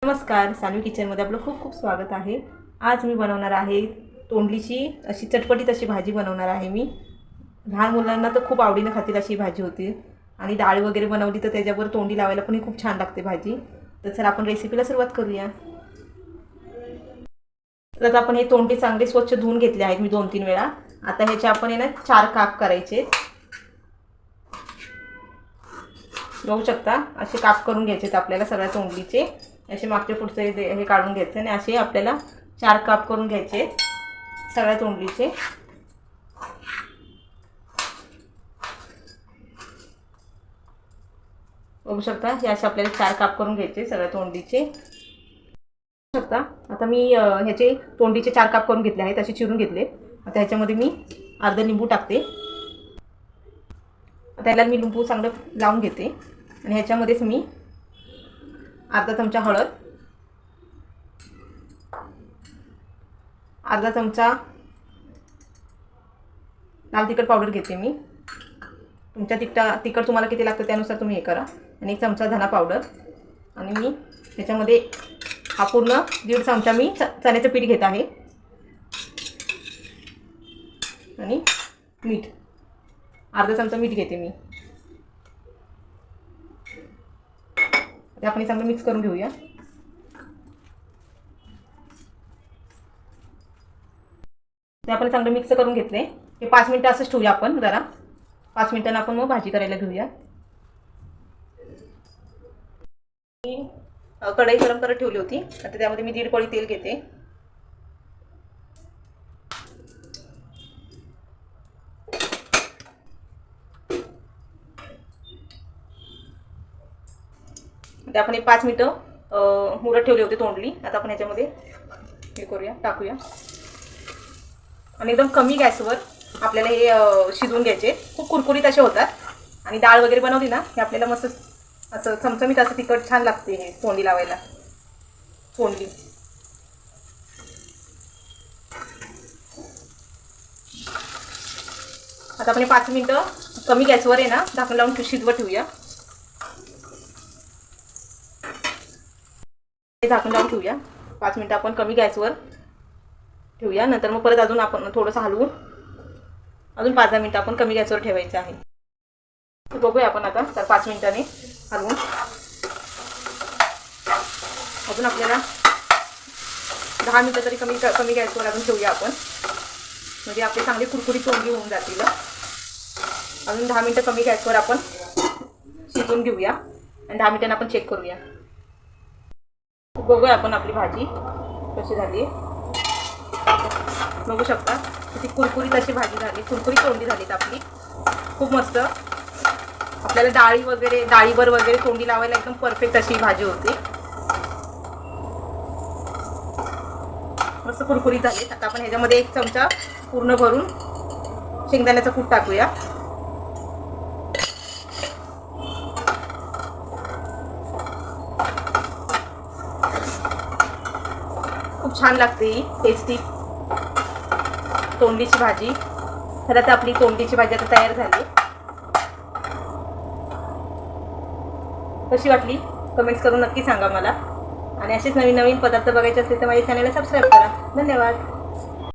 नमस्कार, सानवी किचनमध्ये आपलं खूप खूप स्वागत आहे। आज मी बनवणार आहे तोंडलीची अशी चटपटीत अशी भाजी बनवणार आहे मी। लहान मुलांना तर खूप आवडीने खातील अशी भाजी होती आणि डाळ वगैरे बनवली तर त्याच्यावर तोंडी लावायला पण खूप छान लागते भाजी। तर चला आपण रेसिपीला सुरुवात करूया। तर आपण हे तोंडी चांगले स्वच्छ धुवून घेतले आहेत मी 2-3 वेळा। आता ह्याचे आपण आहे ना 4 काप करायचे। बघू शकता असे काप करून घ्यायचे आपल्याला सगळ्या तोंडलीचे। असे मागचे पुढचे हे काढून घ्यायचे आणि असे आपल्याला 4 काप करून घ्यायचे सगळ्या तोंडलीचे। बघू शकता हे असे आपल्याला 4 काप करून घ्यायचे सगळ्या तोंडलीचे। बघू शकता आता मी ह्याचे तोंडलीचे 4 काप करून घेतले आहेत, असे चिरून घेतले। आता ह्याच्यामध्ये मी अर्धा लिंबू टाकते। आता याला मी लिंबू चांगलं लावून घेते आणि ह्याच्यामध्येच मी अर्धा चमचा हळद, अर्धा चमचा लाल तिखट पावडर घेते मी। तुमच्या तिखट तुम्हाला किती लागतं त्यानुसार तुम्ही हे करा। आणि 1 चमचा धना पावडर आणि मी त्याच्यामध्ये हा पूर्ण 1.5 चमचा मी चण्याचं पीठ घेत आहे आणि मीठ अर्धा चमचा मीठ घेते मी। ते आपण चांगलं मिक्स करून घेऊया। ते आपण चांगलं मिक्स करून घेतले। हे 5 मिनिटं असंच ठेवूया आपण जरा। 5 मिनिटांना आपण मग भाजी करायला घेऊया। मी कढई गरम करत ठेवली होती। आता त्यामध्ये मी 1.5 पळी तेल घेते। आता आपण 5 मिनिटं मुरत ठेवली होती तोंडली। आता आपण याच्यामध्ये हे करूया, टाकूया आणि एकदम कमी गॅसवर आपल्याला हे शिजवून घ्यायचे। खूप कुरकुरीत असे होतात आणि डाळ वगैरे बनवली ना हे आपल्याला मस्त असं चमचमीत असं तिखट छान लागते हे तोंडी लावायला। तोंडली आता आपण 5 मिनिटं कमी गॅसवर आहे ना झाकण लावून शिजवत ठेवूया। झाकण लावून ठेवूया 5 मिनिटं आपण कमी गॅसवर ठेवूया। नंतर मग परत अजून आपण थोडंसं हलवून अजून 5-10 मिनिटं आपण कमी गॅसवर ठेवायचं आहे। तर बघूया आपण आता 5 मिनिटांनी हलवून अजून आपल्याला 10 मिनिटं तरी कमी गॅसवर अजून ठेवूया आपण, म्हणजे आपली चांगली कुरकुरीत तोंडली होऊन जातील। अजून 10 मिनिटं कमी गॅसवर आपण शिजवून घेऊया आणि 10 मिनिटांनी आपण चेक करूया। बघूया आपण आपली भाजी कशी झाली। बघू शकता किती कुरकुरीत अशी भाजी झाली, कुरकुरीत तोंडी झालीत आपली। खूप मस्त आपल्याला डाळीवर वगैरे तोंडी लावायला एकदम परफेक्ट अशी भाजी होती। मस्त कुरकुरीत झाली। आता आपण ह्याच्यामध्ये 1 चमचा पूर्ण भरून शेंगदाण्याचं कूट टाकूया। खूप छान लागते ही टेस्टी तोंडलीची भाजी। खरं तर आपली तोंडलीची भाजी आता तयार झाली। कशी वाटली कमेंट्स करून नक्की सांगा मला आणि असेच नवीन नवीन पदार्थ बघायचे असतील तर माझ्या चॅनलला सबस्क्राईब करा। धन्यवाद।